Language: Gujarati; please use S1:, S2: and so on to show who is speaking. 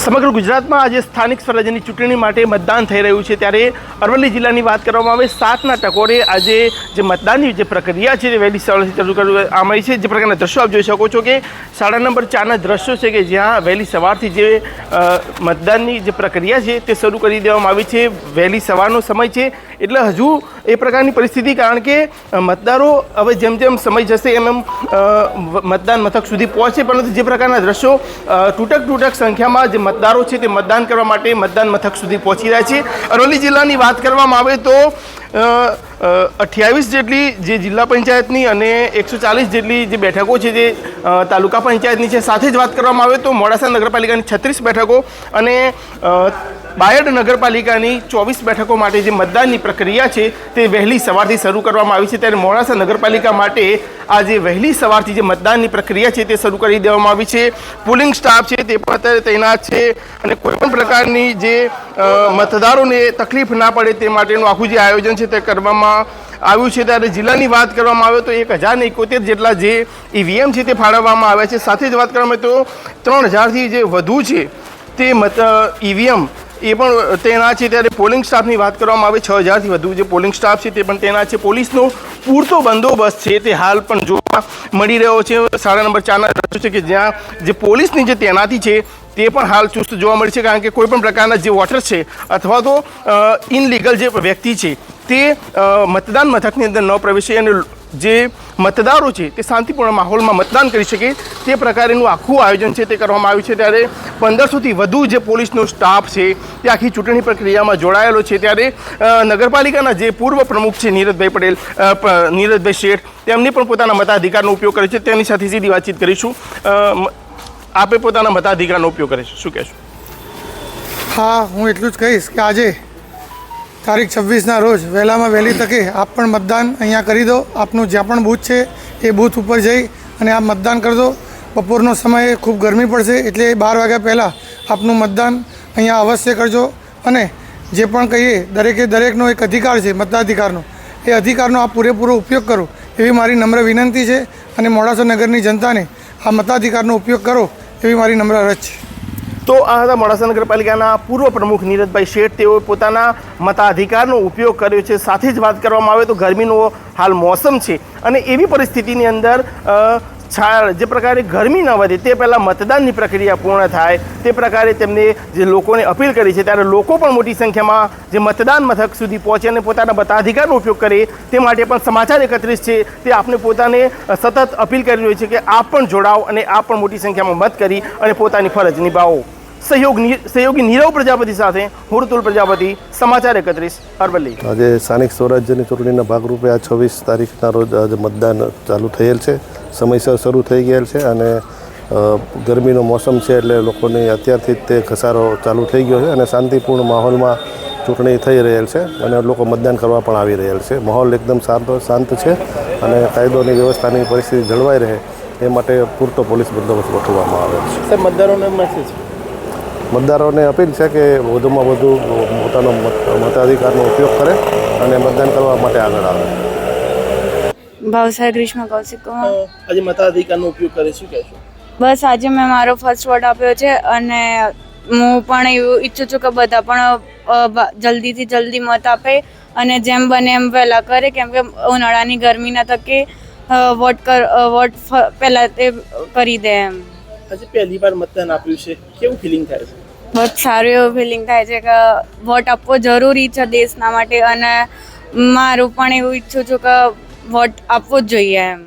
S1: સમગ્ર ગુજરાતમાં આજે સ્થાનિક સ્વરાજ્યની ચૂંટણી માટે મતદાન થઈ રહ્યું છે ત્યારે અરવલ્લી જિલ્લાની વાત કરવામાં આવે 7ના ટકોરે આજે જે મતદાનની જે પ્રક્રિયા છે તે વહેલી સવારથી શરૂ કરવામાં આવી છે। જે પ્રકારના દ્રશ્યો આપ જોઈ શકો છો કે શાળા નંબર 4ના દ્રશ્યો છે કે જ્યાં વહેલી સવારથી જે મતદાનની જે પ્રક્રિયા છે તે શરૂ કરી દેવામાં આવી છે। વહેલી સવારનો સમય છે એટલે હજુ એ પ્રકારની પરિસ્થિતિ, કારણ કે મતદારો હવે જેમ જેમ સમય જશે એમ એમ મતદાન મથક સુધી પહોંચે, પરંતુ જે પ્રકારના દ્રશ્યો તૂટક સંખ્યામાં જે મતદારો છે તે મતદાન કરવા માટે મતદાન મથક સુધી પહોંચી રહ્યા છે। અરવલ્લી જિલ્લાની વાત કરવામાં આવે તો 28 જેટલી જે જિલ્લા પંચાયતની અને 140 જેટલી જે બેઠકો છે જે તાલુકા પંચાયતની છે। સાથે જ વાત કરવામાં આવે તો મોડાસા નગરપાલિકાની 36 બેઠકો અને બાયડ નગરપાલિકાની 24 બેઠકો માટે જે મતદાનની પ્રક્રિયા છે તે વહેલી સવારથી શરૂ કરવામાં આવી છે। ત્યારે મોડાસા નગરપાલિકા માટે આજે વહેલી સવારથી જે મતદાનની પ્રક્રિયા છે તે શરૂ કરી દેવામાં આવી છે। પોલિંગ સ્ટાફ છે તે પણ અત્યારે તૈનાત છે અને કોઈપણ પ્રકારની જે મતદારોને તકલીફ ના પડે તે માટેનું આખું જે આયોજન છે તે કરવામાં આવ્યું છે। ત્યારે જિલ્લાની વાત કરવામાં આવે તો 1071 જેટલા જે ઈવીએમ છે તે ફાળવવામાં આવ્યા છે। સાથે જ વાત કરવામાં આવે તો 3000થી જે વધુ છે તે ઈવીએમ એ પણ તૈનાત છે। ત્યારે પોલિંગ સ્ટાફની વાત કરવામાં આવે 6000થી વધુ જે પોલિંગ સ્ટાફ છે તે પણ તૈનાત છે। પોલીસનો પૂરતો બંદોબસ્ત છે તે હાલ પણ જોવા મળી રહ્યો છે। શાળા નંબર 4ના દ્રશ્યો છે કે જ્યાં જે પોલીસની જે તૈનાતી છે તે પણ હાલ ચુસ્ત જોવા મળી છે, કારણ કે કોઈપણ પ્રકારના જે વોટર છે અથવા તો ઇનલીગલ જે વ્યક્તિ છે તે મતદાન મથકની અંદર ન પ્રવેશે અને જે મતદારો છે તે શાંતિપૂર્ણ માહોલમાં મતદાન કરી શકે તે પ્રકારેનું આખું આયોજન છે તે કરવામાં આવ્યું છે। ત્યારે 1500થી વધુ જે પોલીસનો સ્ટાફ છે તે આખી ચૂંટણી પ્રક્રિયામાં જોડાયેલો છે। ત્યારે નગરપાલિકાના જે પૂર્વ પ્રમુખ છે નીરજભાઈ શેઠ, તેમની પણ પોતાના મતાધિકારનો ઉપયોગ કરે છે। તેની સાથે સીધી વાતચીત કરીશું। આપે પોતાના મતાધિકારનો ઉપયોગ કરે છે, શું કહેશો?
S2: હા, હું એટલું જ કહીશ કે આજે તારીખ 26ના રોજ વહેલામાં વહેલી તકે આપ પણ મતદાન અહીંયા કરી દો। આપનું જ્યાં પણ બૂથ છે એ બૂથ ઉપર જઈ અને આપ મતદાન કરી દો। બપોરનો સમય ખૂબ ગરમી પડશે એટલે 12 વાગ્યા પહેલાં આપનું મતદાન અહીંયા અવશ્ય કરજો। અને જે પણ કહીએ દરેકનો એક અધિકાર છે મતાધિકારનો, એ અધિકારનો આપ પૂરેપૂરો ઉપયોગ કરો એવી મારી નમ્ર વિનંતી છે। અને મોડાસા નગરની જનતાને આ મતાધિકારનો ઉપયોગ કરો એવી મારી નમ્ર અરજ છે।
S1: તો આ હતા મોડાસા નગરપાલિકાના પૂર્વ પ્રમુખ નીરજભાઈ શેઠ, તેઓએ પોતાના મતાધિકારનો ઉપયોગ કર્યો છે। સાથે જ વાત કરવામાં આવે તો ગરમીનો હાલ મોસમ છે અને એવી પરિસ્થિતિની અંદર જે પ્રકારે ગરમી ન વધે તે પહેલાં મતદાનની પ્રક્રિયા પૂર્ણ થાય તે પ્રકારે તેમને જે લોકોને અપીલ કરી છે। ત્યારે લોકો પણ મોટી સંખ્યામાં જે મતદાન મથક સુધી પહોંચે અને પોતાના મતાધિકારનો ઉપયોગ કરે તે માટે પણ સમાચાર 31 છે તે આપને પોતાને સતત અપીલ કરી રહ્યું છે કે આપ પણ જોડાઓ અને આપ પણ મોટી સંખ્યામાં મત કરી અને પોતાની ફરજ નિભાવો। સહયોગી નીરવ પ્રજાપતિ સાથે હું ઋતુલ પ્રજાપતિ, સમાચાર 31 અરવલ્લી।
S3: આજે સ્થાનિક સ્વરાજ્યની ચૂંટણીના ભાગરૂપે આ 26 તારીખના રોજ આજે મતદાન ચાલુ થયેલ છે, સમયસર શરૂ થઈ ગયેલ છે અને ગરમીનો મોસમ છે એટલે લોકોની અત્યારથી જ તે ઘસારો ચાલુ થઈ ગયો છે અને શાંતિપૂર્ણ માહોલમાં ચૂંટણી થઈ રહેલ છે અને લોકો મતદાન કરવા પણ આવી રહેલ છે। માહોલ એકદમ શાંત છે અને કાયદોની વ્યવસ્થાની પરિસ્થિતિ જળવાઈ રહે એ માટે પૂરતો પોલીસ બંદોબસ્ત ગોઠવવામાં આવેલ છે। મતદારોને અપીલ છે કે વધુમાં વધુ પોતાનો મતાધિકારનો ઉપયોગ કરે અને મતદાન કરવા માટે આગળ આવે।
S4: ભાવસાર ગ્રીષ્મા કૌશિક કુમાર
S1: આજે મતાધિકારનો ઉપયોગ કરે, શું કહેશો?
S4: બસ આજે મેં મારો ફર્સ્ટ વોટ આપ્યો છે અને હું પણ એવું ઈચ્છું છું કે બધા પણ જલ્દીથી જલ્દી મત આપે અને જેમ બને એમ વહેલા કરે, કેમ કે ઉનાળાની ગરમીના તકે વોટ પહેલાં તે કરી દે એમ।
S1: આજે પહેલી વાર મતદાન આપ્યું છે, કેવું ફિલિંગ થાય છે?
S4: બહુ સારું એવું ફિલિંગ થાય છે કે વોટ આપવો જરૂરી છે દેશના માટે અને મારું પણ એવું ઈચ્છું છું કે વોટ આપવો જ જોઈએ એમ।